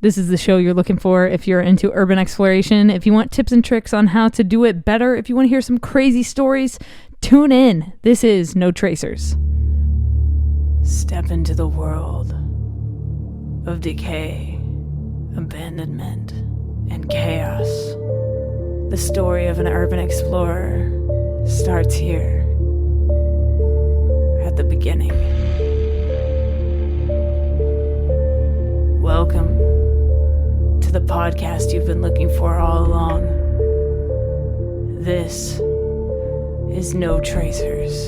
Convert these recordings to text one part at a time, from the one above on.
This is the show you're looking for if you're into urban exploration, if you want tips and tricks on how to do it better, if you want to hear some crazy stories, tune in. This is No Tracers. Step into the world of decay, abandonment, and chaos. The story of an urban explorer starts here, at the beginning. Welcome to the podcast you've been looking for all along. This is No Tracers.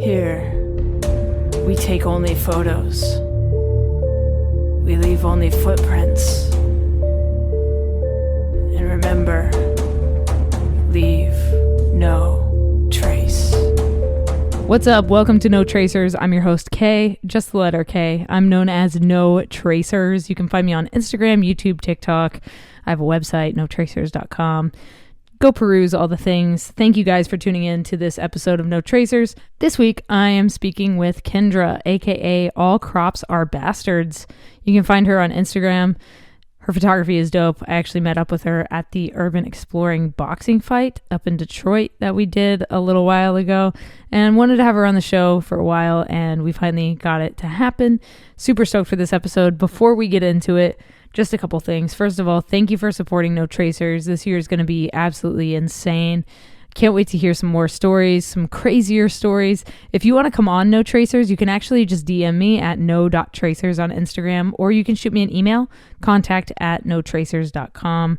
Here, we take only photos. We leave only footprints. And remember, leave no trace. What's up? Welcome to No Tracers. I'm your host, Kay, just the letter K. I'm known as No Tracers. You can find me on Instagram, YouTube, TikTok. I have a website, notracers.com. Go peruse all the things. Thank you guys for tuning in to this episode of No Tracers. This week, I am speaking with Kendra, aka AllCropsAreBastards. You can find her on Instagram. Her photography is dope. I actually met up with her at the Urban Exploring boxing fight up in Detroit that we did a little while ago, and wanted to have her on the show for a while, and we finally got it to happen. Super stoked for this episode. Before we get into it, just a couple things. First of all, thank you for supporting No Tracers. This year is going to be absolutely insane. Can't wait to hear some more stories, some crazier stories. If you want to come on No Tracers, you can actually just DM me at no.tracers on Instagram, or you can shoot me an email, contact@notracers.com.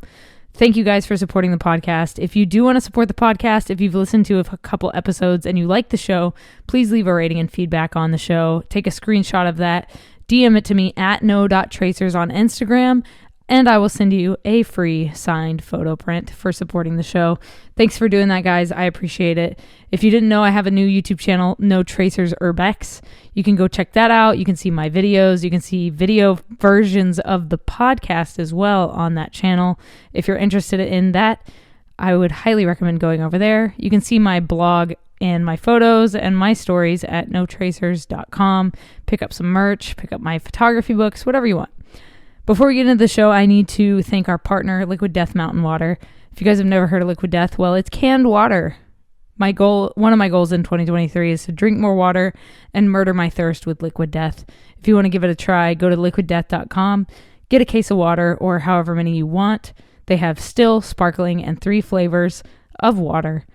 Thank you guys for supporting the podcast. If you do want to support the podcast, if you've listened to a couple episodes and you like the show, please leave a rating and feedback on the show. Take a screenshot of that, DM it to me at no.tracers on Instagram, and I will send you a free signed photo print for supporting the show. Thanks for doing that, guys. I appreciate it. If you didn't know, I have a new YouTube channel, No Tracers Urbex. You can go check that out. You can see my videos. You can see video versions of the podcast as well on that channel. If you're interested in that, I would highly recommend going over there. You can see my blog and my photos and my stories at notracers.com. Pick up some merch, pick up my photography books, whatever you want. Before we get into the show, I need to thank our partner, Liquid Death Mountain Water. If you guys have never heard of Liquid Death, well, it's canned water. One of my goals in 2023 is to drink more water and murder my thirst with Liquid Death. If you want to give it a try, go to liquiddeath.com, get a case of water or however many you want. They have still, sparkling, and 3 flavors of water.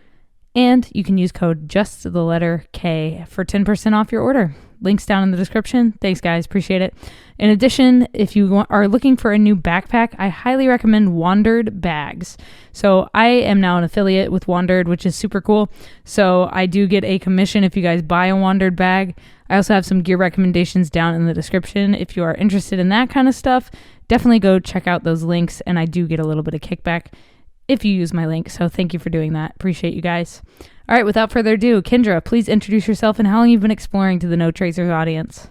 And you can use code just the letter K for 10% off your order. Links down in the description. Thanks, guys. Appreciate it. In addition, if you are looking for a new backpack, I highly recommend Wandered bags. So I am now an affiliate with Wandered, which is super cool. So I do get a commission if you guys buy a Wandered bag. I also have some gear recommendations down in the description. If you are interested in that kind of stuff, definitely go check out those links. And I do get a little bit of kickback if you use my link. So thank you for doing that. Appreciate you guys. All right, without further ado, Kendra, please introduce yourself and how long you've been exploring to the No Tracers audience.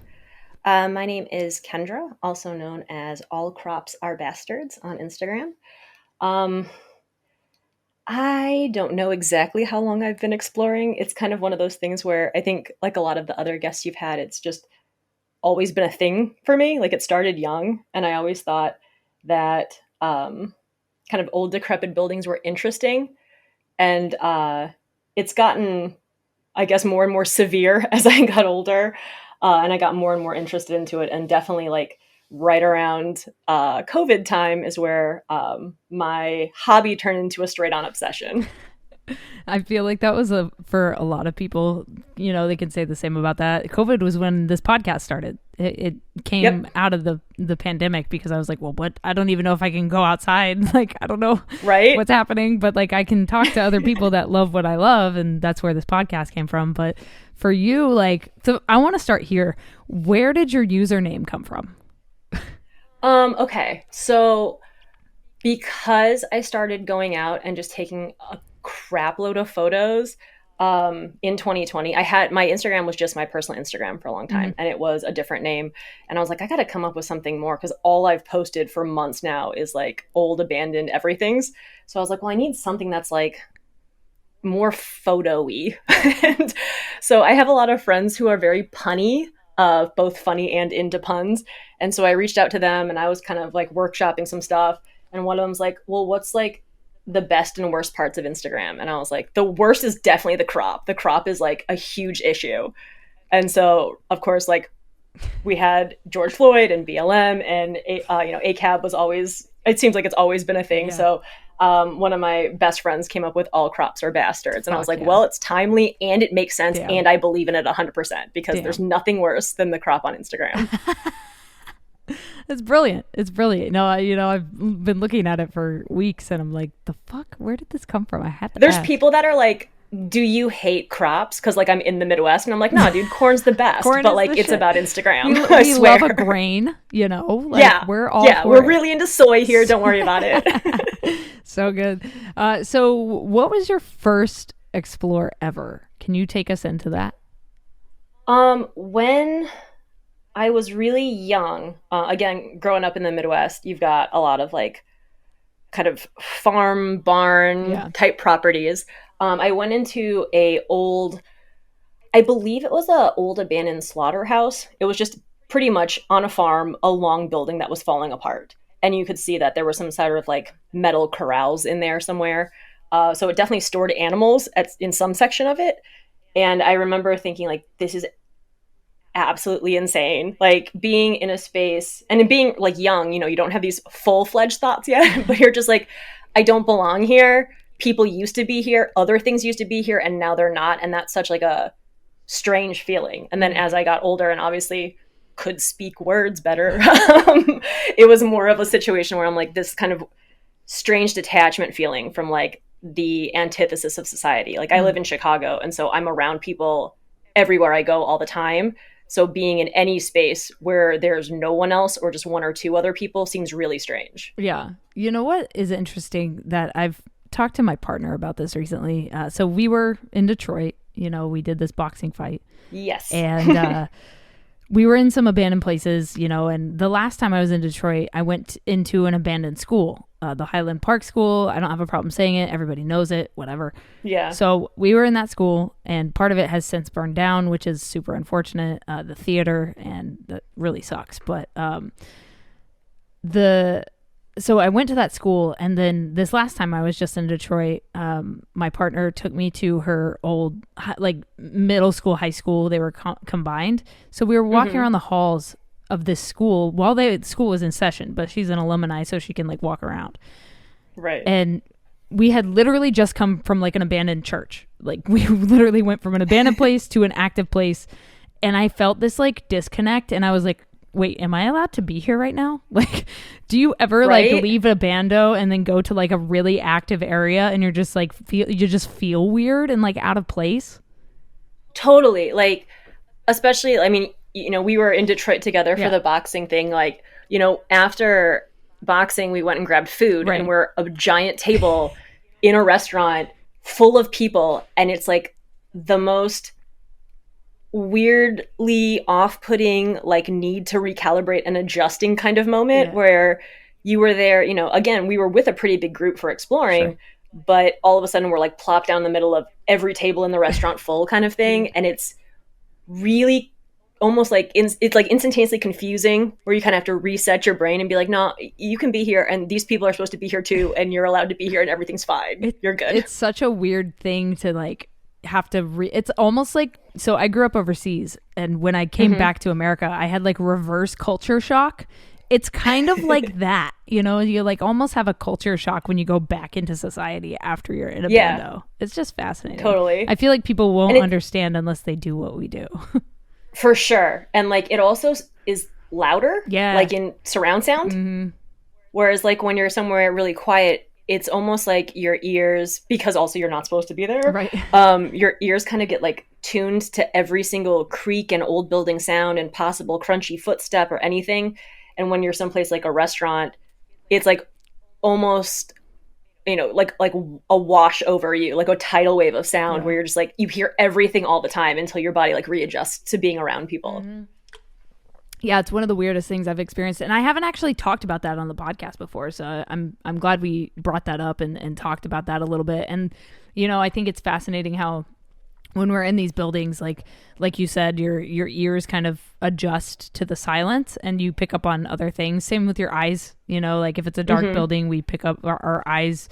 My name is Kendra, also known as AllCropsAreBastards on Instagram. I don't know exactly how long I've been exploring. It's kind of one of those things where I think, like a lot of the other guests you've had, it's just always been a thing for me. Like, it started young, and I always thought that kind of old decrepit buildings were interesting. And it's gotten, I guess, more and more severe as I got older, and I got more and more interested into it. And definitely, like, right around COVID time is where my hobby turned into a straight-on obsession. I feel like that was for a lot of people, you know, they can say the same about that. COVID was when this podcast started. It came out of the pandemic, because I was like, well, what? I don't even know if I can go outside. Like, I don't know what's happening, but like, I can talk to other people that love what I love. And that's where this podcast came from. But for you, like, so I want to start here. Where did your username come from? Okay. So because I started going out and just taking a crap load of photos in 2020, my Instagram was just my personal Instagram for a long time, and it was a different name. And I was like, I got to come up with something more, because all I've posted for months now is like old abandoned everythings. So I was like, well, I need something that's like more photo-y. And so I have a lot of friends who are very punny both funny and into puns. And so I reached out to them and I was kind of like workshopping some stuff. And one of them's like, well, what's like the best and worst parts of Instagram? And I was like, the worst is definitely the crop. The crop is like a huge issue. And so, of course, like we had George Floyd and BLM and, ACAB was always, it seems like it's always been a thing. Yeah. So one of my best friends came up with AllCropsAreBastards. And I was like, well, it's timely and it makes sense. Damn. And I believe in it 100% because there's nothing worse than the crop on Instagram. It's brilliant. It's brilliant. No, I've been looking at it for weeks and I'm like, the fuck, where did this come from? I had to There's ask. People that are like, do you hate crops? Because like I'm in the Midwest and I'm like, no, dude, corn's the best. But like it's shit. About Instagram. We love a grain, like, yeah, we're all we're really into soy here. Don't worry about it. So good. So what was your first explore ever? Can you take us into that? When I was really young, again, growing up in the Midwest, you've got a lot of like kind of farm barn type properties. I went into I believe it was a old abandoned slaughterhouse. It was just pretty much on a farm, a long building that was falling apart. And you could see that there were some sort of like metal corrals in there somewhere. So it definitely stored animals in some section of it. And I remember thinking like, this is absolutely insane. Like being in a space and being like young, you don't have these full-fledged thoughts yet, but you're just like, I don't belong here. People used to be here. Other things used to be here and now they're not. And that's such like a strange feeling. And then as I got older and obviously could speak words better, it was more of a situation where I'm like this kind of strange detachment feeling from like the antithesis of society. Like I live in Chicago. And so I'm around people everywhere I go all the time. So being in any space where there's no one else or just one or two other people seems really strange. Yeah. You know what is interesting that I've talked to my partner about this recently. So we were in Detroit, we did this boxing fight. Yes. And we were in some abandoned places, and the last time I was in Detroit, I went into an abandoned school, the Highland Park School. I don't have a problem saying it. Everybody knows it, whatever. Yeah. So we were in that school and part of it has since burned down, which is super unfortunate. The theater, and that really sucks. But so I went to that school, and then this last time I was just in Detroit, my partner took me to her old like middle school, high school. They were combined. So we were walking around the halls of this school while the school was in session, but she's an alumni, so she can like walk around. Right. And we had literally just come from like an abandoned church. Like we literally went from an abandoned place to an active place. And I felt this like disconnect, and I was like, wait, am I allowed to be here right now? Like, do you ever like leave a bando and then go to like a really active area and you're just like you just feel weird and like out of place? Totally. Like, especially, I mean, we were in Detroit together for the boxing thing. Like, after boxing, we went and grabbed food and we're a giant table in a restaurant full of people. And it's like the most weirdly off-putting, like need to recalibrate and adjusting kind of moment where you were there, again, we were with a pretty big group for exploring, but all of a sudden we're like plopped down the middle of every table in the restaurant full kind of thing. And it's really almost like it's like instantaneously confusing where you kind of have to reset your brain and be like, no, you can be here and these people are supposed to be here too. And you're allowed to be here and everything's fine. You're good. It's such a weird thing to like have to it's almost like, so I grew up overseas, and when I came back to America, I had like reverse culture shock. It's kind of like that, you like almost have a culture shock when you go back into society after you're in a bando. It's just fascinating. Totally. I feel like people won't understand unless they do what we do. For sure. And like it also is louder, like in surround sound. Whereas like when you're somewhere really quiet, it's almost like your ears, because also you're not supposed to be there. Right. Your ears kind of get like tuned to every single creak and old building sound and possible crunchy footstep or anything. And when you're someplace like a restaurant, it's like almost, like a wash over you, like a tidal wave of sound where you're just like, you hear everything all the time until your body like readjusts to being around people. Yeah, it's one of the weirdest things I've experienced. And I haven't actually talked about that on the podcast before. So I'm glad we brought that up and talked about that a little bit. And, I think it's fascinating how when we're in these buildings, like you said, your ears kind of adjust to the silence and you pick up on other things. Same with your eyes, you know, like if it's a dark building, we pick up our eyes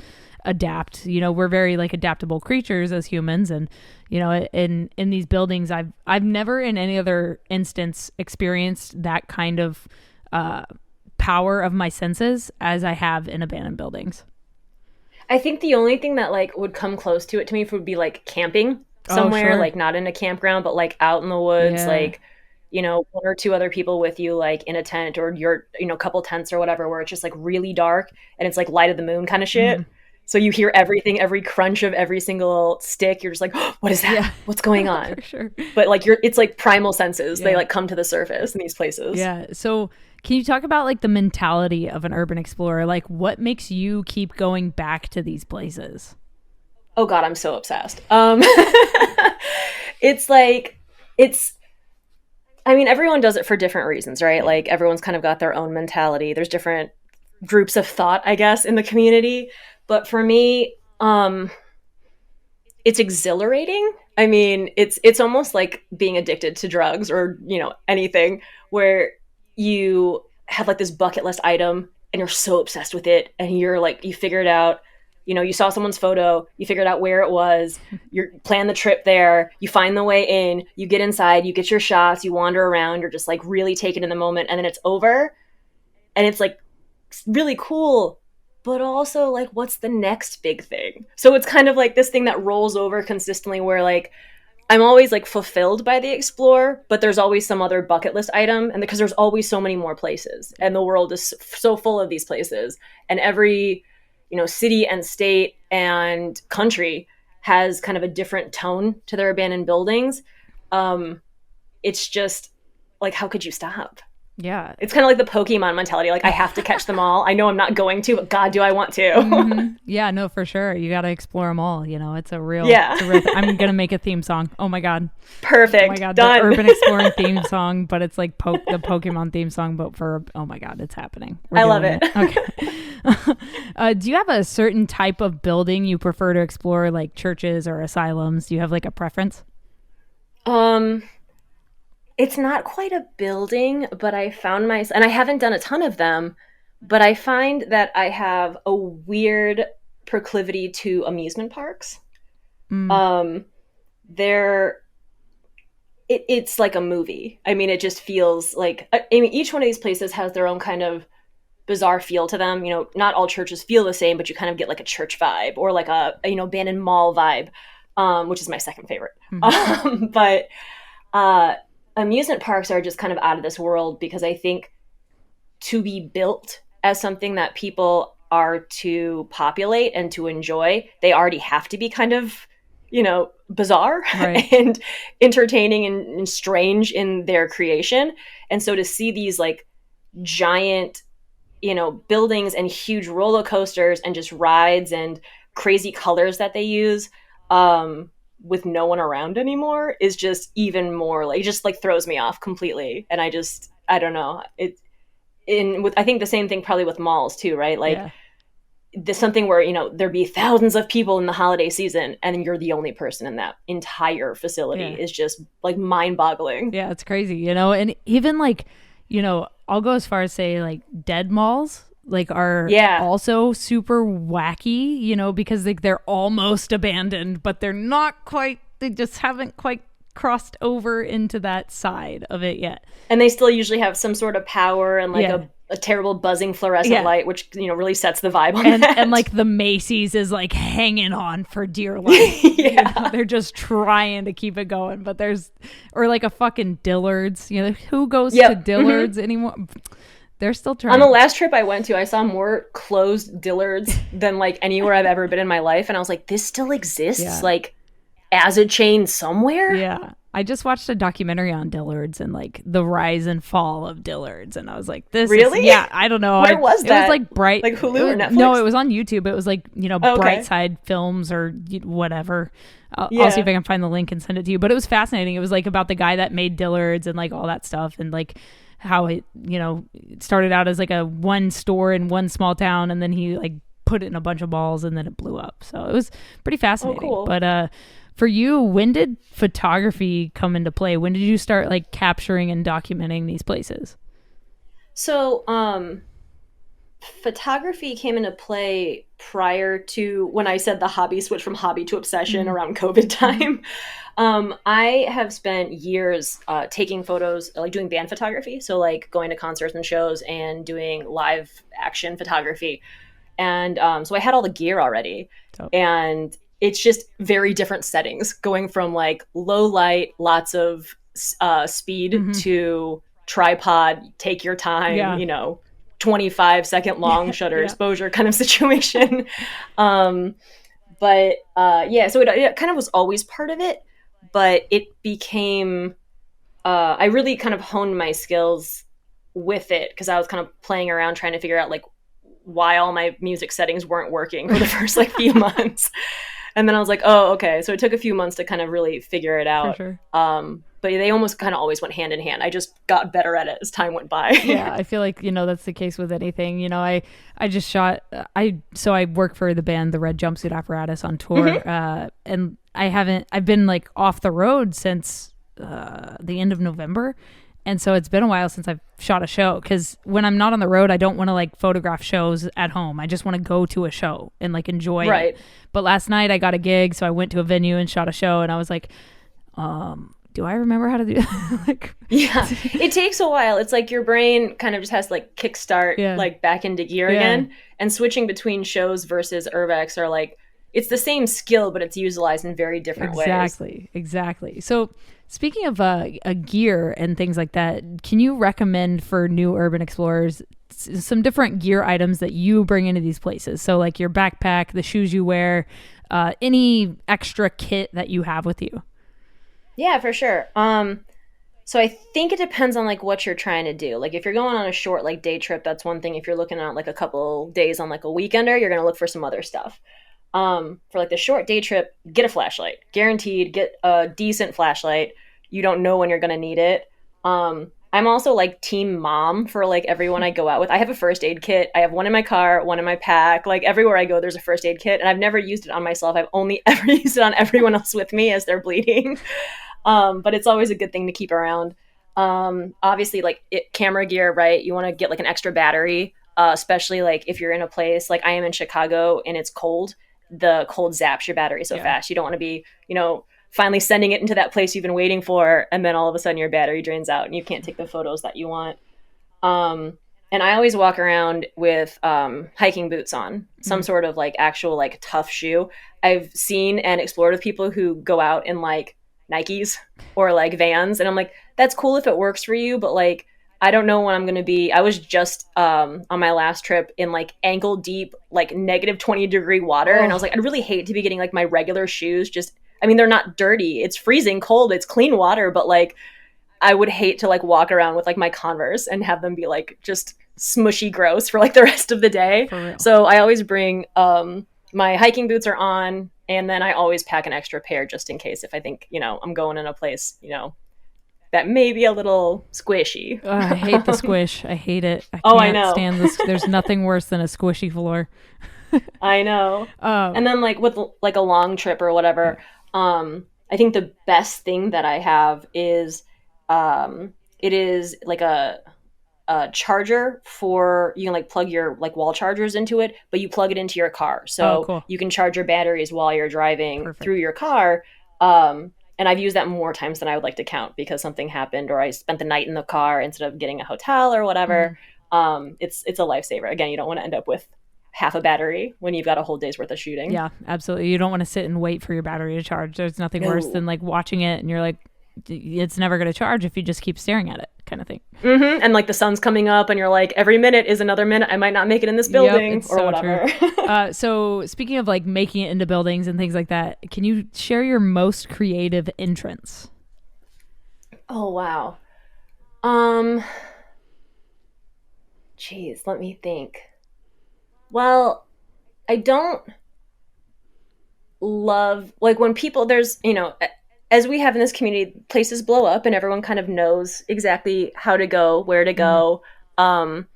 adapt. You know, we're very like adaptable creatures as humans, and you know, in these buildings, I've never in any other instance experienced that kind of power of my senses as I have in abandoned buildings. I think the only thing that like would come close to it to me would be like camping somewhere, sure. like not in a campground, but like out in the woods, like, you know, one or two other people with you, like in a tent, or you're, you know, a couple tents or whatever, where it's just like really dark and it's like light of the moon kind of shit. So you hear everything, every crunch of every single stick. You're just like, oh, what is that? Yeah. What's going on? For sure. But like it's like primal senses. They like come to the surface in these places. Yeah. So can you talk about like the mentality of an urban explorer? Like what makes you keep going back to these places? Oh God, I'm so obsessed. It's like, I mean, everyone does it for different reasons, right? Like everyone's kind of got their own mentality. There's different groups of thought, I guess, in the community. But for me, it's exhilarating. I mean, it's almost like being addicted to drugs or, you know, anything where you have like this bucket list item and you're so obsessed with it and you're like, you figure it out. You know, you saw someone's photo, you figured out where it was, you plan the trip there, you find the way in, you get inside, you get your shots, you wander around, you're just like really taken in the moment, and then it's over. And it's like really cool, but also like, what's the next big thing? So it's kind of like this thing that rolls over consistently where like, I'm always like fulfilled by the explore, but there's always some other bucket list item. And because there's always so many more places and the world is so full of these places, and every, you know, city and state and country has kind of a different tone to their abandoned buildings. It's just like, how could you stop? Yeah. It's kind of like the Pokemon mentality. Like, I have to catch them all. I know I'm not going to, but God, do I want to. Yeah, no, for sure. You got to explore them all. You know, it's a real, I'm going to make a theme song. Oh my God. Perfect. Oh my God. Done. The urban exploring theme song, but it's like the Pokemon theme song, but for, oh my God, it's happening. I love it. Okay. Do you have a certain type of building you prefer to explore, like churches or asylums? Do you have like a preference? It's not quite a building, but I found and I haven't done a ton of them, but I find that I have a weird proclivity to amusement parks. It's like a movie. I mean, it just feels like, I mean, each one of these places has their own kind of bizarre feel to them. You know, not all churches feel the same, but you kind of get like a church vibe or like a you know, abandoned mall vibe, which is my second favorite. But amusement parks are just kind of out of this world, because I think to be built as something that people are to populate and to enjoy, they already have to be kind of, you know, bizarre and entertaining and strange in their creation. And so to see these like giant, you know, buildings and huge roller coasters and just rides and crazy colors that they use, with no one around anymore, is just even more like, it just like throws me off completely. And I don't know. I think the same thing probably with malls too, right? Like there's something where, you know, there'd be thousands of people in the holiday season and you're the only person in that entire facility is just like mind boggling. Yeah. It's crazy, you know? And even like, you know, I'll go as far as say like dead malls, like are also super wacky, you know, because like they're almost abandoned, but they're not quite, they just haven't quite crossed over into that side of it yet. And they still usually have some sort of power and like a terrible buzzing fluorescent light, which, you know, really sets the vibe on that. And like the Macy's is like hanging on for dear life. You know, they're just trying to keep it going, but or like a fucking Dillard's, you know, who goes to Dillard's anymore? They're still trying. On the last trip I went to, I saw more closed Dillard's than like anywhere I've ever been in my life. And I was like, this still exists like as a chain somewhere? Yeah. I just watched a documentary on Dillard's and like the rise and fall of Dillard's. And I was like, this really? I don't know. Where was that? It was like Bright. Like Hulu or Netflix? No, it was on YouTube. It was like, you know, Brightside Films or whatever. I'll see if I can find the link and send it to you. But it was fascinating. It was like about the guy that made Dillard's and like all that stuff. And like how it, you know, started out as like a one store in one small town, and then he like put it in a bunch of balls and then it blew up. So it was pretty fascinating. Oh, cool. But for you, when did photography come into play? When did you start like capturing and documenting these places? So, photography came into play prior to when I said the hobby switch from hobby to obsession around COVID time. I have spent years taking photos, like doing band photography. So like going to concerts and shows and doing live action photography. And so I had all the gear already. And it's just very different settings, going from like low light, lots of speed to tripod, take your time, 25-second long shutter exposure kind of situation. But so it kind of was always part of it, but it became, I really kind of honed my skills with it because I was kind of playing around trying to figure out like why all my music settings weren't working for the first like few months. And then I was like, oh, okay. So it took a few months to kind of really figure it out. For sure. But they almost kind of always went hand in hand. I just got better at it as time went by. Yeah, I feel like, that's the case with anything. I just shot, I work for the band, the Red Jumpsuit Apparatus on tour. And I've been like off the road since the end of November. And so it's been a while since I've shot a show because when I'm not on the road, I don't want to like photograph shows at home. I just want to go to a show and like enjoy it. But last night I got a gig, so I went to a venue and shot a show, and I was like, do I remember how to do like yeah, it takes a while. It's like your brain kind of just has to like kickstart like back into gear again, and switching between shows versus urbex are like, it's the same skill, but it's utilized in very different ways. Exactly. So speaking of a gear and things like that, can you recommend for new urban explorers some different gear items that you bring into these places? So like your backpack, the shoes you wear, any extra kit that you have with you. Yeah, for sure. So I think it depends on like what you're trying to do. Like if you're going on a short like day trip, that's one thing. If you're looking at like a couple days on like a weekender, you're going to look for some other stuff. For like the short day trip, get a flashlight. Guaranteed, get a decent flashlight. You don't know when you're going to need it. I'm also like team mom for like everyone I go out with. I have a first aid kit. I have one in my car, one in my pack. Like everywhere I go, there's a first aid kit, and I've never used it on myself. I've only ever used it on everyone else with me as they're bleeding. But it's always a good thing to keep around. Obviously like camera gear, right? You want to get like an extra battery, especially like if you're in a place like I am in Chicago and it's cold. The cold zaps your battery so fast. You don't want to be, finally sending it into that place you've been waiting for, and then all of a sudden your battery drains out and you can't take the photos that you want. And I always walk around with hiking boots on, some sort of like actual like tough shoe. I've seen and explored with people who go out in like Nikes or like Vans, and I'm like, that's cool if it works for you, but like I don't know when I'm going to be. I was just on my last trip in like ankle deep, like -20-degree water. And I was like, I'd really hate to be getting like my regular shoes. They're not dirty. It's freezing cold. It's clean water. But like, I would hate to like walk around with like my Converse and have them be like just smushy gross for like the rest of the day. So I always bring my hiking boots are on. And then I always pack an extra pair just in case if I think, I'm going in a place, that may be a little squishy. I hate the squish. I hate it. I know. Stand this. There's nothing worse than a squishy floor. I know. And then like with like a long trip or whatever, I think the best thing that I have is it is like a charger for, you can like plug your like wall chargers into it, but you plug it into your car. So you can charge your batteries while you're driving through your car. And I've used that more times than I would like to count because something happened or I spent the night in the car instead of getting a hotel or whatever. It's a lifesaver. Again, you don't want to end up with half a battery when you've got a whole day's worth of shooting. Yeah, absolutely. You don't want to sit and wait for your battery to charge. There's nothing worse than like watching it and you're like, it's never going to charge if you just keep staring at it kind of thing. And like the sun's coming up and you're like, every minute is another minute. I might not make it in this building or so whatever. So speaking of like making it into buildings and things like that, can you share your most creative entrance? Oh, wow. Geez, let me think. Well, I don't love like when people as we have in this community, places blow up and everyone kind of knows exactly how to go, where to go. And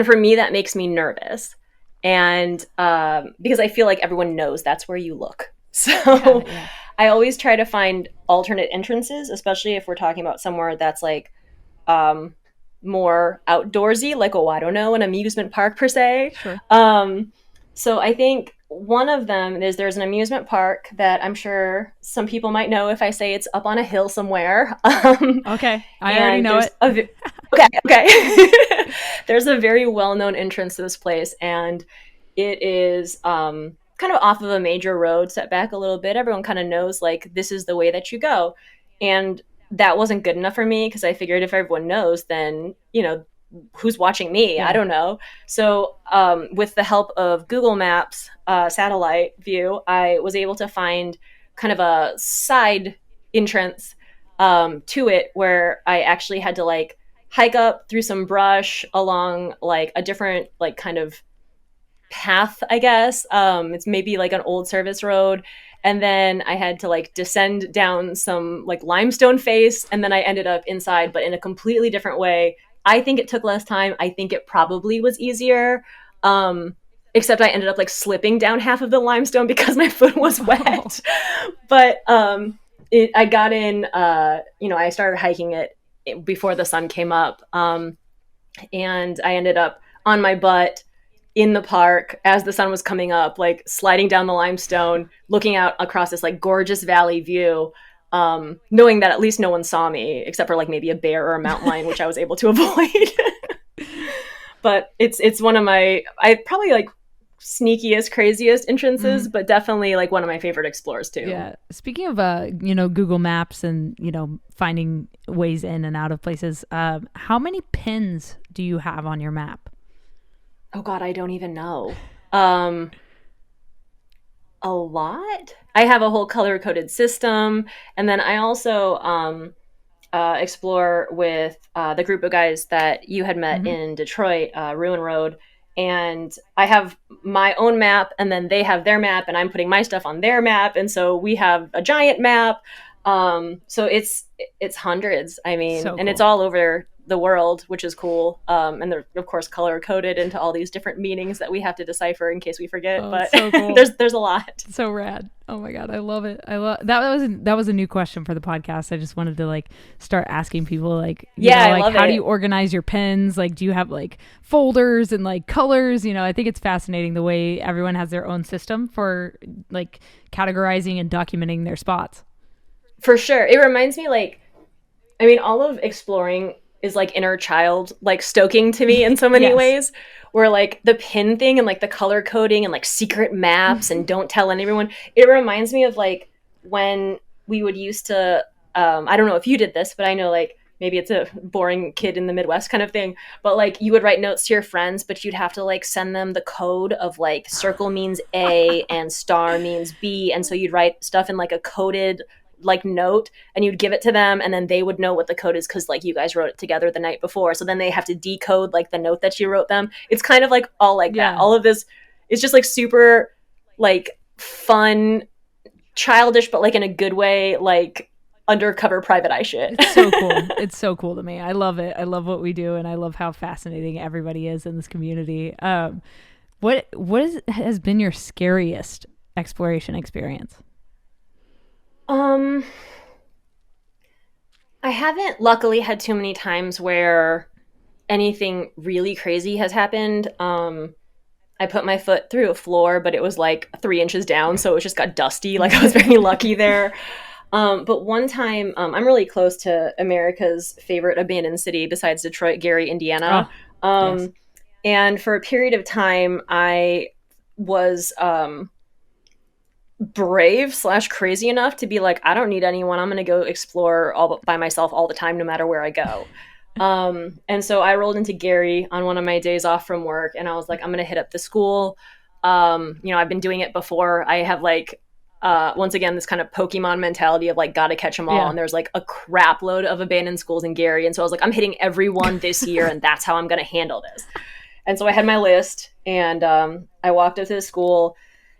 for me, that makes me nervous. And because I feel like everyone knows that's where you look. So Yeah. I always try to find alternate entrances, especially if we're talking about somewhere that's like um, more outdoorsy, like, oh, I don't know, an amusement park per se. Sure. So I think one of them is there's an amusement park that I'm sure some people might know if I say it's up on a hill somewhere. Okay. I already And know there's it. okay. There's a very well-known entrance to this place, and it is kind of off of a major road, set back a little bit. Everyone kind of knows like this is the way that you go, and that wasn't good enough for me because I figured if everyone knows, then who's watching me? I Yeah. don't know. So with the help of Google Maps satellite view, I was able to find kind of a side entrance to it where I actually had to like hike up through some brush along like a different like kind of path, I guess. It's maybe like an old service road. And then I had to like descend down some like limestone face. And then I ended up inside, but in a completely different way. I think it took less time. I think it probably was easier. Except I ended up like slipping down half of the limestone because my foot was wet. But I got in, I started hiking it before the sun came up. And I ended up on my butt in the park as the sun was coming up, like sliding down the limestone, looking out across this like gorgeous valley view, knowing that at least no one saw me except for like maybe a bear or a mountain lion, which I was able to avoid. But it's one of my, I probably like sneakiest, craziest entrances, but definitely like one of my favorite explores too. Yeah. Speaking of, Google Maps and, finding ways in and out of places, how many pins do you have on your map? Oh God, I don't even know. A lot. I have a whole color coded system, and then I also explore with the group of guys that you had met in Detroit, Ruin Road, and I have my own map, and then they have their map, and I'm putting my stuff on their map, and so we have a giant map. So it's hundreds. I mean, So and cool. it's all over the world, which is cool. And they're of course color coded into all these different meanings that we have to decipher in case we forget. Oh, but so cool. there's a lot. So rad. Oh my God. I love it. I love that was a new question for the podcast. I just wanted to like start asking people like, I like love how it. do you organize your pens? Like, do you have like folders and like colors? I think it's fascinating the way everyone has their own system for like categorizing and documenting their spots. For sure. It reminds me like, I mean, all of exploring is like inner child, like stoking to me in so many Yes. ways, where like the pin thing and like the color coding and like secret maps and don't tell anyone. It reminds me of like when we would used to, I don't know if you did this, but I know like maybe it's a boring kid in the Midwest kind of thing, but like you would write notes to your friends, but you'd have to like send them the code of like circle means A and star means B. And so you'd write stuff in like a coded like note and you'd give it to them and then they would know what the code is because like you guys wrote it together the night before, so then they have to decode like the note that you wrote them. It's kind of like all like that. All of this is just like super like fun, childish, but like in a good way, like undercover private eye shit. It's so cool. It's so cool to me. I love it. I love what we do and I love how fascinating everybody is in this community. What has been your scariest exploration experience? I haven't luckily had too many times where anything really crazy has happened. I put my foot through a floor, but it was like 3 inches down, so it just got dusty. Like I was very lucky there. But one time, I'm really close to America's favorite abandoned city besides Detroit, Gary, Indiana. Yes. And for a period of time, I was brave / crazy enough to be like, I don't need anyone. I'm going to go explore all by myself all the time, no matter where I go. And so I rolled into Gary on one of my days off from work and I was like, I'm going to hit up the school. I've been doing it before. I have like, once again, this kind of Pokemon mentality of like, gotta catch them all. Yeah. And there's like a crap load of abandoned schools in Gary. And so I was like, I'm hitting everyone this year and that's how I'm going to handle this. And so I had my list and I walked up to the school.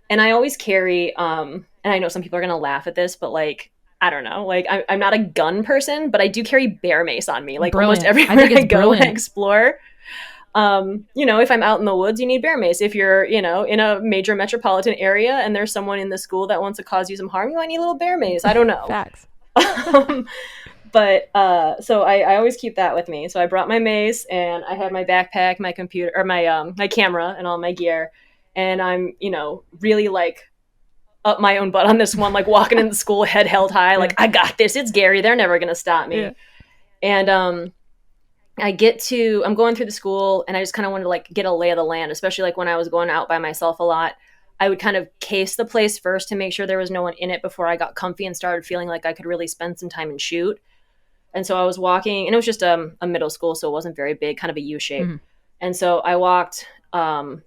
And I always carry, and I know some people are going to laugh at this, but like, I don't know, like I'm not a gun person, but I do carry bear mace on me, like Brilliant. almost everywhere I go and explore. If I'm out in the woods, you need bear mace. If you're, in a major metropolitan area and there's someone in the school that wants to cause you some harm, you might need a little bear mace. I don't know. Facts. But so I always keep that with me. So I brought my mace, and I had my backpack, my computer, or my camera and all my gear. And I'm, really like up my own butt on this one, like walking into school, head held high, like I got this. It's Gary. They're never going to stop me. Yeah. And I'm going through the school, and I just kind of wanted to like get a lay of the land, especially like when I was going out by myself a lot. I would kind of case the place first to make sure there was no one in it before I got comfy and started feeling like I could really spend some time and shoot. And so I was walking, and it was just a middle school, so it wasn't very big, kind of a U shape. Mm-hmm. And so I walked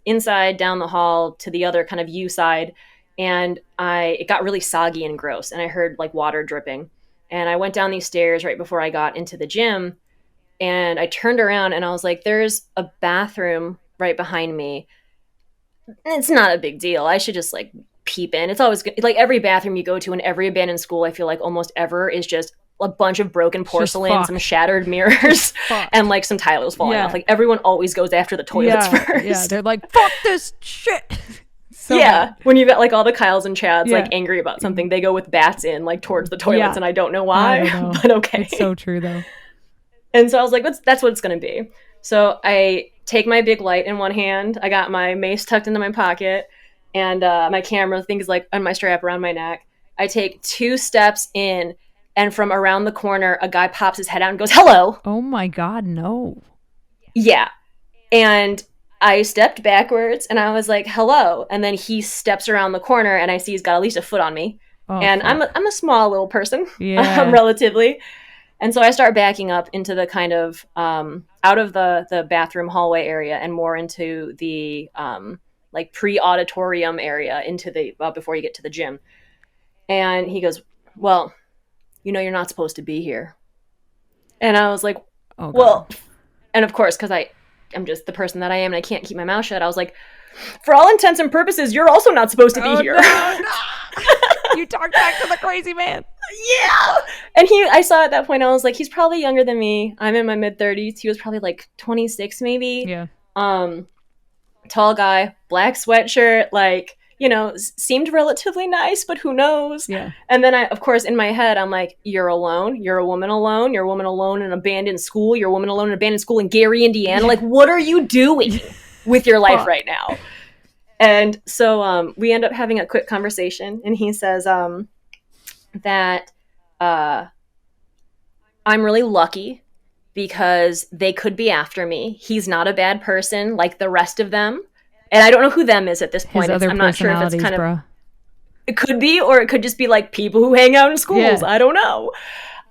inside, down the hall to the other kind of U side, and it got really soggy and gross, and I heard like water dripping. And I went down these stairs right before I got into the gym, and I turned around, and I was like, there's a bathroom right behind me. It's not a big deal. I should just like peep in. It's always good. Like every bathroom you go to in every abandoned school, I feel like almost ever is just a bunch of broken porcelain, some shattered mirrors, and like some tiles falling off. Like everyone always goes after the toilets first. Yeah, they're like, fuck this shit. Bad. When you got like all the Kyles and Chads like angry about something, they go with bats in like towards the toilets, and I don't know why, but okay. It's so true though. And so I was like, that's what it's going to be. So I take my big light in one hand. I got my mace tucked into my pocket, and my camera thing is like on my strap around my neck. I take 2 steps in, and from around the corner, a guy pops his head out and goes, "Hello." Oh my God, no. Yeah. And I stepped backwards, and I was like, "Hello." And then he steps around the corner, and I see he's got at least a foot on me. And fuck. I'm a small little person, relatively. And so I start backing up into the kind of out of the bathroom hallway area and more into the like pre-auditorium area into the before you get to the gym. And he goes, "Well, you're not supposed to be here." And I was like, well, and of course, because I'm just the person that I am and I can't keep my mouth shut, I was like, for all intents and purposes, you're also not supposed to be here. No. You talked back to the crazy man. Yeah. And I saw at that point, I was like, he's probably younger than me. I'm in my mid-30s. He was probably like 26 maybe. Yeah. Tall guy, black sweatshirt, like, seemed relatively nice, but who knows? Yeah. And then of course, in my head, I'm like, you're alone. You're a woman alone. You're a woman alone in an abandoned school. You're a woman alone in an abandoned school in Gary, Indiana. Like, what are you doing with your life right now? And so we end up having a quick conversation, and he says that I'm really lucky because they could be after me. He's not a bad person like the rest of them. And I don't know who them is at this point. I'm not sure if it's kind of... It could be, or it could just be like people who hang out in schools. Yeah. I don't know.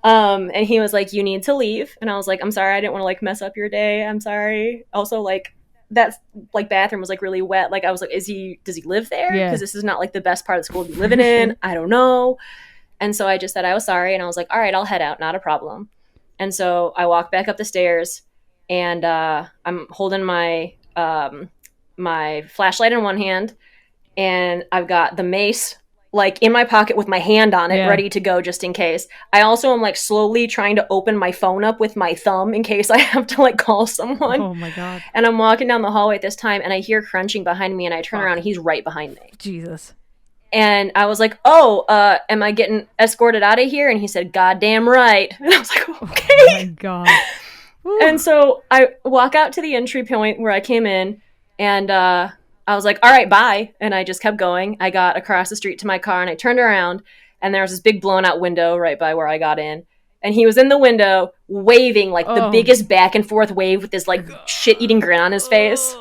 And he was like, you need to leave. And I was like, I'm sorry. I didn't want to like mess up your day. I'm sorry. Also, like, that like bathroom was like really wet. Like I was like, does he live there? Because this is not like the best part of the school to be living in. I don't know. And so I just said I was sorry, and I was like, all right, I'll head out, not a problem. And so I walked back up the stairs, and I'm holding my my flashlight in one hand, and I've got the mace like in my pocket with my hand on it, ready to go just in case. I also am like slowly trying to open my phone up with my thumb in case I have to like call someone. Oh my God. And I'm walking down the hallway at this time, and I hear crunching behind me, and I turn around, and he's right behind me. Jesus. And I was like, am I getting escorted out of here? And he said, goddamn right. And I was like, okay. Oh my God. And so I walk out to the entry point where I came in, and I was like, all right, bye. And I just kept going. I got across the street to my car, and I turned around, and there was this big blown out window right by where I got in. And he was in the window waving like the biggest back and forth wave with this like shit eating grin on his face.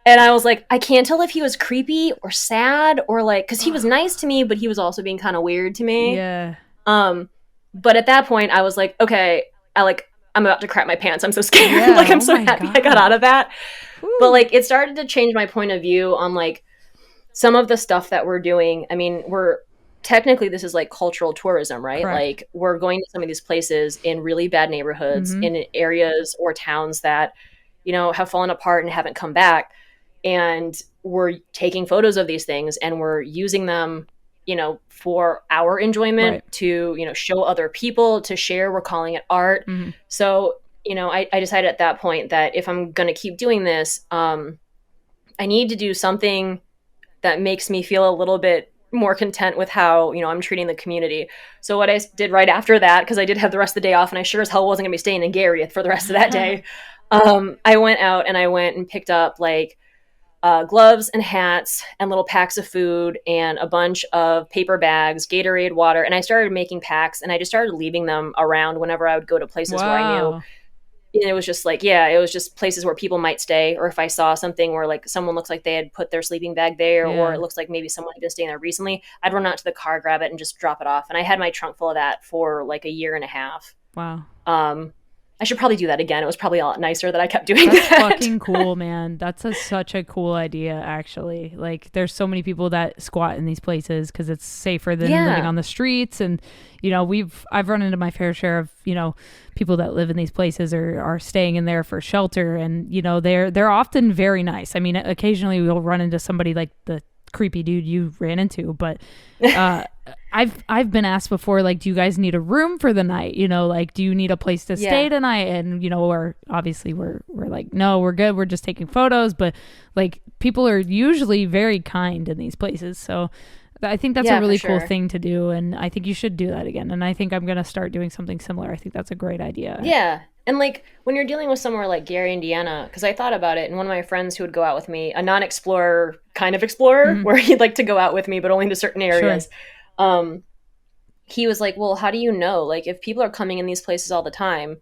And I was like, I can't tell if he was creepy or sad or like, because he was nice to me, but he was also being kind of weird to me. Yeah. But at that point, I was like, okay, I'm about to crap my pants. I'm so scared. Yeah, like, I'm so happy I got out of that. Ooh. But like, it started to change my point of view on like some of the stuff that we're doing. I mean, technically this is like cultural tourism, right? Correct. Like we're going to some of these places in really bad neighborhoods, in areas or towns that, have fallen apart and haven't come back. And we're taking photos of these things, and we're using them, for our enjoyment, to, show other people, to share. We're calling it art. So I decided at that point that if I'm going to keep doing this, I need to do something that makes me feel a little bit more content with how, I'm treating the community. So what I did right after that, because I did have the rest of the day off and I sure as hell wasn't going to be staying in Gary for the rest of that day, I went out and I went and picked up like gloves and hats and little packs of food and a bunch of paper bags, Gatorade, water. And I started making packs and I just started leaving them around whenever I would go to places where I knew. Wow. And it was just like, yeah, it was just places where people might stay. Or if I saw something where like someone looks like they had put their sleeping bag there, Yeah. or it looks like maybe someone had been staying there recently, I'd run out to the car, grab it, and just drop it off. And I had my trunk full of that for like a year and a half. Wow. I should probably do that again. It was probably a lot nicer that I kept doing That's that. fucking cool, man. That's such a cool idea, actually. Like, there's so many people that squat in these places because it's safer than living on the streets. And, I've run into my fair share of, people that live in these places or are staying in there for shelter. And, they're often very nice. I mean, occasionally we'll run into somebody like the creepy dude you ran into, but I've been asked before, like, do you guys need a room for the night? Like, do you need a place to stay tonight? And or obviously we're like, no, we're good, we're just taking photos. But like, people are usually very kind in these places, so I think that's a really cool thing to do, and I think you should do that again. And I think I'm gonna start doing something similar. I think that's a great idea. Yeah. And like when you're dealing with somewhere like Gary, Indiana, because I thought about it, and one of my friends who would go out with me, a non-explorer kind of explorer, where he'd like to go out with me, but only to certain areas. He was like, well, how do you know? Like, if people are coming in these places all the time,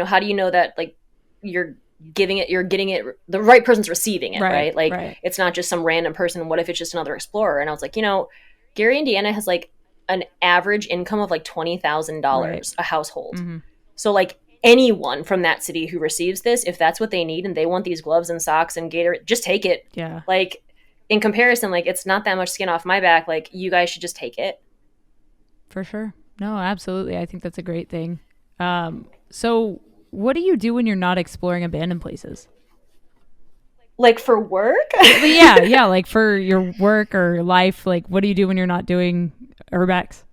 how do you know that like you're getting it, the right person's receiving it, right? Like, it's not just some random person. What if it's just another explorer? And I was like, Gary, Indiana has like an average income of like $20,000 a household. So like anyone from that city who receives this, if that's what they need and they want these gloves and socks and Gatorade, just take it. Yeah. Like, in comparison, like, it's not that much skin off my back. Like, you guys should just take it. For sure. No, absolutely. I think that's a great thing. So what do you do when you're not exploring abandoned places? Like, for work? yeah. Like for your work or life. Like, what do you do when you're not doing urbex?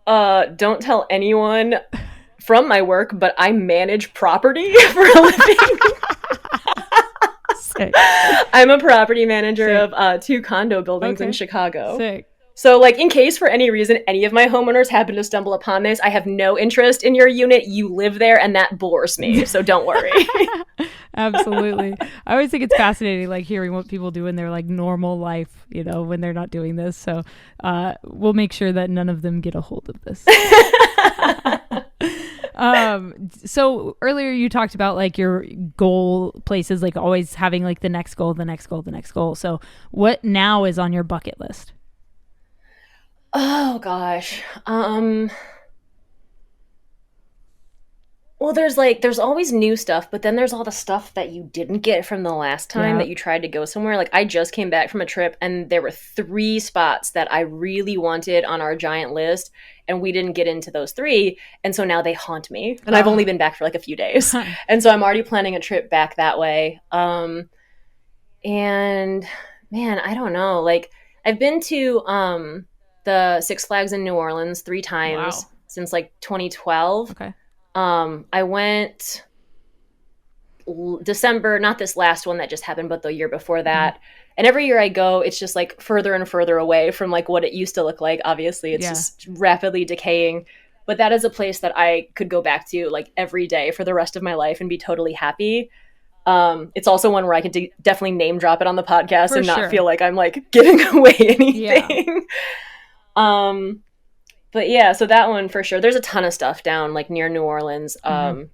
Don't tell anyone from my work, but I manage property for a living. Sick. I'm a property manager of 2 condo buildings in Chicago. Sick. So, like, in case for any reason any of my homeowners happen to stumble upon this, I have no interest in your unit. You live there, and that bores me. So don't worry. Absolutely. I always think it's fascinating, like, hearing what people do in their, like, normal life, when they're not doing this. So we'll make sure that none of them get a hold of this. So earlier you talked about, like, your goal places, like, always having, like, the next goal, the next goal, the next goal. So what now is on your bucket list? Oh gosh. Well, there's always new stuff, but then there's all the stuff that you didn't get from the last time that you tried to go somewhere. Like, I just came back from a trip and there were 3 spots that I really wanted on our giant list, and we didn't get into those 3. And so now they haunt me, and I've only been back for like a few days. And so I'm already planning a trip back that way. And man, I don't know. Like, I've been to, the Six Flags in New Orleans 3 times since like 2012. Okay. I went December, not this last one that just happened, but the year before that. And every year I go, it's just like further and further away from like what it used to look like. Obviously, it's just rapidly decaying. But that is a place that I could go back to like every day for the rest of my life and be totally happy. It's also one where I could definitely name drop it on the podcast and not feel like I'm like giving away anything. But yeah, so that one for sure. There's a ton of stuff down like near New Orleans.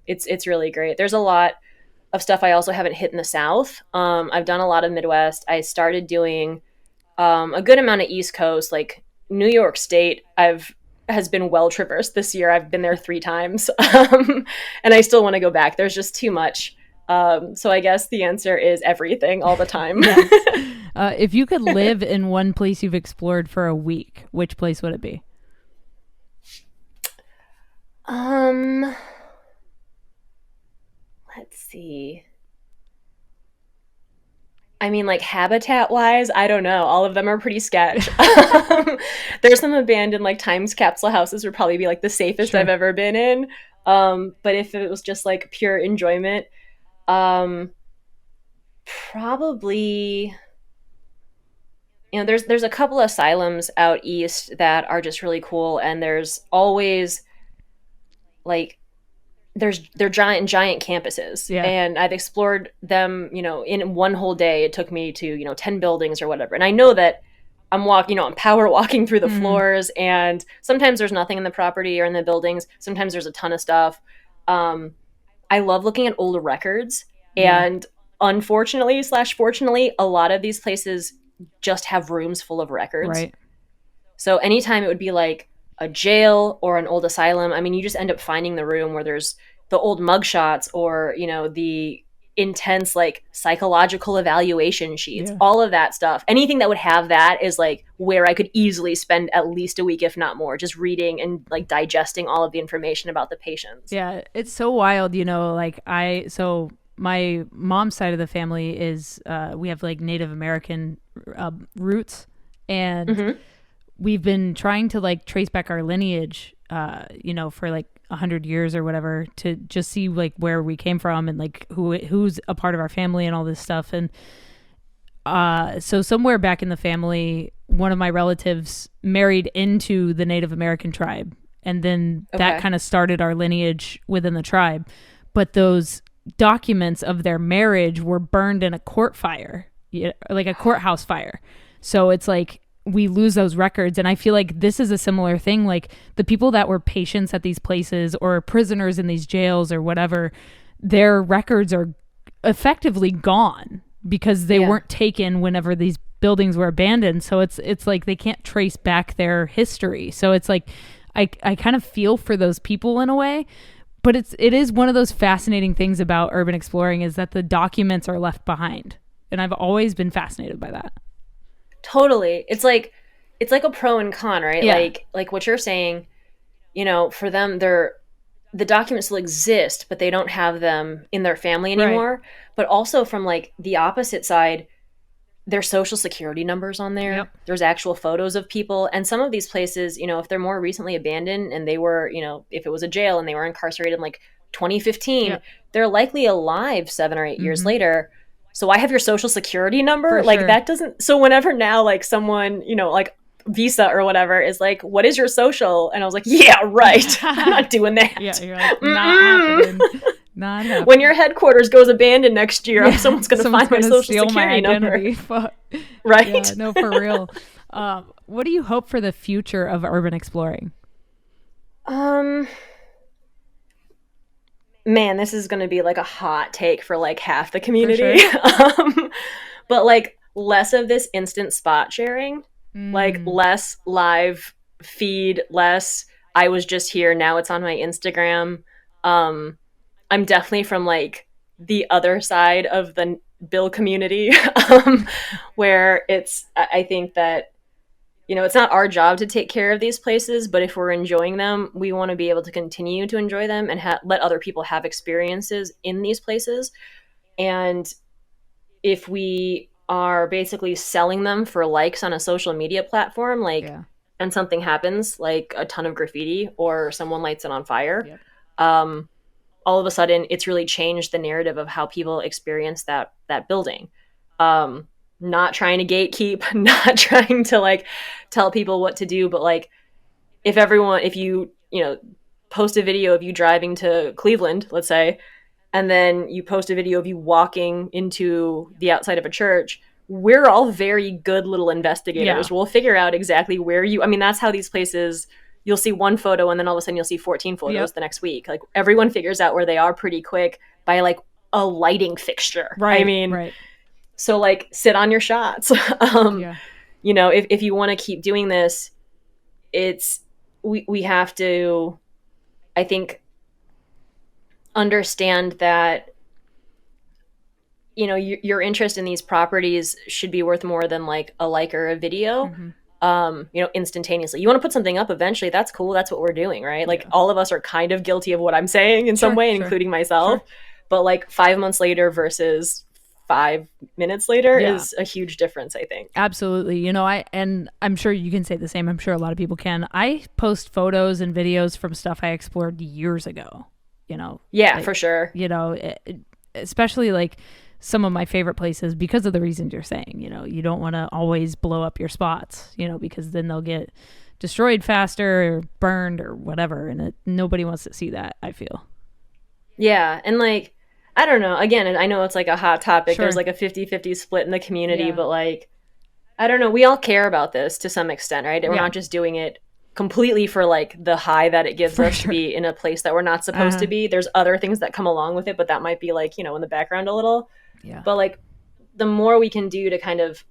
It's really great. There's a lot of stuff I also haven't hit in the South. I've done a lot of Midwest. I started doing a good amount of East Coast, like New York State. Has been well traversed this year. I've been there 3 times, and I still want to go back. There's just too much. So I guess the answer is everything all the time. If you could live in one place you've explored for a week, which place would it be? Let's see. I mean, like, habitat wise, I don't know. All of them are pretty sketch. There's some abandoned like times capsule houses would probably be like the safest I've ever been in. But if it was just like pure enjoyment, um, probably, there's a couple asylums out east that are just really cool, and there's always like they're giant campuses, Yeah. and I've explored them, in one whole day. It took me to 10 buildings or whatever, and I know that I'm power walking through the floors, and sometimes there's nothing in the property or in the buildings. Sometimes there's a ton of stuff. I love looking at old records, and unfortunately slash fortunately, a lot of these places just have rooms full of records. Right. So anytime it would be like a jail or an old asylum, I mean, you just end up finding the room where there's the old mugshots, or the intense like psychological evaluation sheets, all of that stuff. Anything that would have that is like where I could easily spend at least a week, if not more, just reading and like digesting all of the information about the patients. Yeah, it's so wild, like so my mom's side of the family is we have like Native American roots, and we've been trying to like trace back our lineage for like 100 years or whatever, to just see like where we came from and like who's a part of our family and all this stuff. And so somewhere back in the family, one of my relatives married into the Native American tribe, and then that kind of started our lineage within the tribe. But those documents of their marriage were burned in a court fire, like a courthouse fire. So it's like we lose those records. And I feel like this is a similar thing. Like the people that were patients at these places or prisoners in these jails or whatever, their records are effectively gone because they weren't taken whenever these buildings were abandoned. So it's like they can't trace back their history. So it's like I kind of feel for those people in a way. But it is one of those fascinating things about urban exploring, is that the documents are left behind. And I've always been fascinated by that. Totally. It's like a pro and con, right? Yeah. Like what you're saying, for them, the documents still exist, but they don't have them in their family anymore. Right. But also from like the opposite side, there's social security numbers on there. Yep. There's actual photos of people. And some of these places, if they're more recently abandoned and they were, if it was a jail and they were incarcerated in like 2015, they're likely alive 7 or 8 years later. So I have your social security number. For like sure. That doesn't, so whenever now like someone, like Visa or whatever is like, what is your social? And I was like, yeah, right. I'm not doing that. Yeah, you're like, not happening. Not happening. When your headquarters goes abandoned next year, someone's going to find my social security number. Right? Yeah, no, for real. What do you hope for the future of urban exploring? Man, this is going to be like a hot take for like half the community. Sure. But like less of this instant spot sharing, like less live feed, less I was just here, now it's on my Instagram. I'm definitely from like the other side of the Bill community, where I think that, it's not our job to take care of these places, but if we're enjoying them, we want to be able to continue to enjoy them and let other people have experiences in these places. And if we are basically selling them for likes on a social media platform, and something happens, like a ton of graffiti or someone lights it on fire, all of a sudden it's really changed the narrative of how people experience that building. Not trying to gatekeep, not trying to like tell people what to do, but like if you post a video of you driving to Cleveland, let's say, and then you post a video of you walking into the outside of a church, we're all very good little investigators. We'll figure out exactly where that's how these places, you'll see one photo and then all of a sudden you'll see 14 photos the next week. Like everyone figures out where they are pretty quick by like a lighting fixture. Right. Right. So like sit on your shots. If you want to keep doing this, we have to, I think, understand that, your interest in these properties should be worth more than like a like or a video. Instantaneously. You want to put something up eventually, that's cool. That's what we're doing, right? Like all of us are kind of guilty of what I'm saying in some way, including myself. Sure. But like 5 months later versus 5 minutes later is a huge difference, I think. Absolutely. And I'm sure you can say the same. I'm sure a lot of people can. I post photos and videos from stuff I explored years ago. you know. Yeah, like, for sure. You know, especially like some of my favorite places because of the reasons you're saying, you know, you don't want to always blow up your spots, you know, because then they'll get destroyed faster or burned or whatever. And nobody wants to see that, I feel. Yeah. And like, I don't know. Again, I know it's like a hot topic. Sure. There's like a 50-50 split in the community, but like, I don't know. We all care about this to some extent, right? We're not just doing it completely for like the high that it gives us to be in a place that we're not supposed to be. There's other things that come along with it, but that might be like, you know, in the background a little. Yeah. But like the more we can do to kind of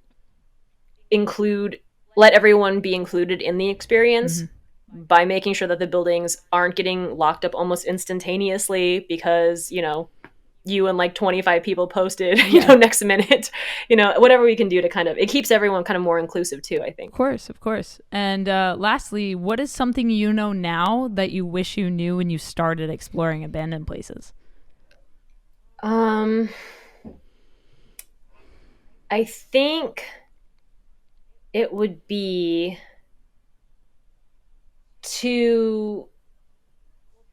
let everyone be included in the experience by making sure that the buildings aren't getting locked up almost instantaneously because, you know, you and like 25 people posted, you know, next minute, you know, whatever we can do to kind of, it keeps everyone kind of more inclusive too, I think. Of course. And lastly, what is something you know now that you wish you knew when you started exploring abandoned places? I think it would be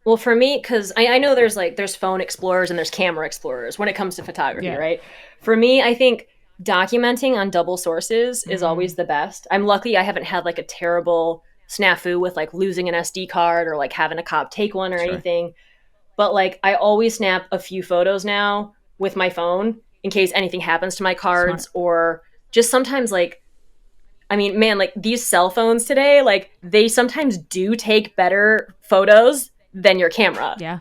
well, for me, because I know there's phone explorers and there's camera explorers when it comes to photography, right? For me, I think documenting on double sources is always the best. I'm lucky I haven't had like a terrible snafu with like losing an SD card or like having a cop take one or anything. But like I always snap a few photos now with my phone in case anything happens to my cards or just sometimes like, I mean, man, like these cell phones today, like they sometimes do take better photos than your camera. Yeah.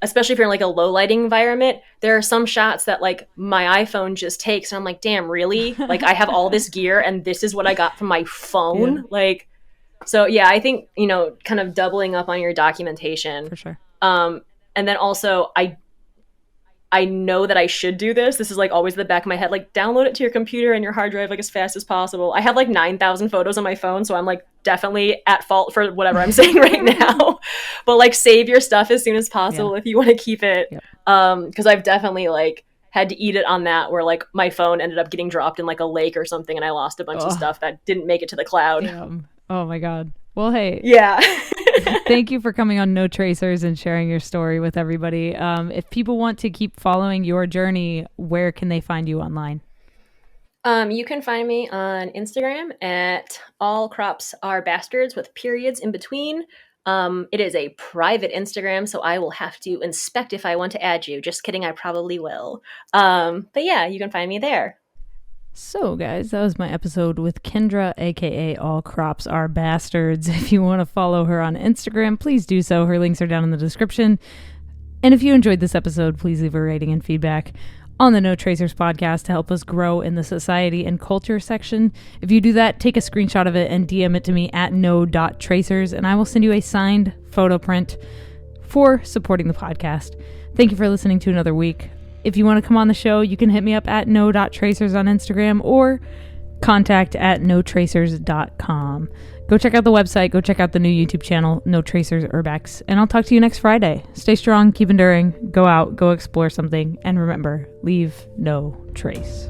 Especially if you're in like a low lighting environment, there are some shots that like my iPhone just takes and I'm like, damn, really? Like I have all this gear and this is what I got from my phone. Yeah. Like, so yeah, I think, you know, kind of doubling up on your documentation. For sure. And then also I know that I should do this. This is like always in the back of my head, like download it to your computer and your hard drive like as fast as possible. I have like 9,000 photos on my phone, so I'm like definitely at fault for whatever I'm saying right now. But like save your stuff as soon as possible if you want to keep it. Because I've definitely like had to eat it on that where like my phone ended up getting dropped in like a lake or something and I lost a bunch of stuff that didn't make it to the cloud. Damn. Oh my God. Well, hey. Yeah. Thank you for coming on No Tracers and sharing your story with everybody. If people want to keep following your journey, where can they find you online? You can find me on Instagram at AllCropsAreBastards with periods in between. It is a private Instagram, so I will have to inspect if I want to add you. Just kidding, I probably will. But yeah, you can find me there. So, guys, that was my episode with Kendra, aka All Crops Are Bastards. If you want to follow her on Instagram, please do so. Her links are down in the description. And if you enjoyed this episode, please leave a rating and feedback on the No Tracers podcast to help us grow in the society and culture section. If you do that, take a screenshot of it and DM it to me at no.tracers, and I will send you a signed photo print for supporting the podcast. Thank you for listening to another week. If you want to come on the show, you can hit me up at no.tracers on Instagram or contact@notracers.com. Go check out the website. Go check out the new YouTube channel, No Tracers Urbex. And I'll talk to you next Friday. Stay strong, keep enduring, go out, go explore something, and remember, leave no trace.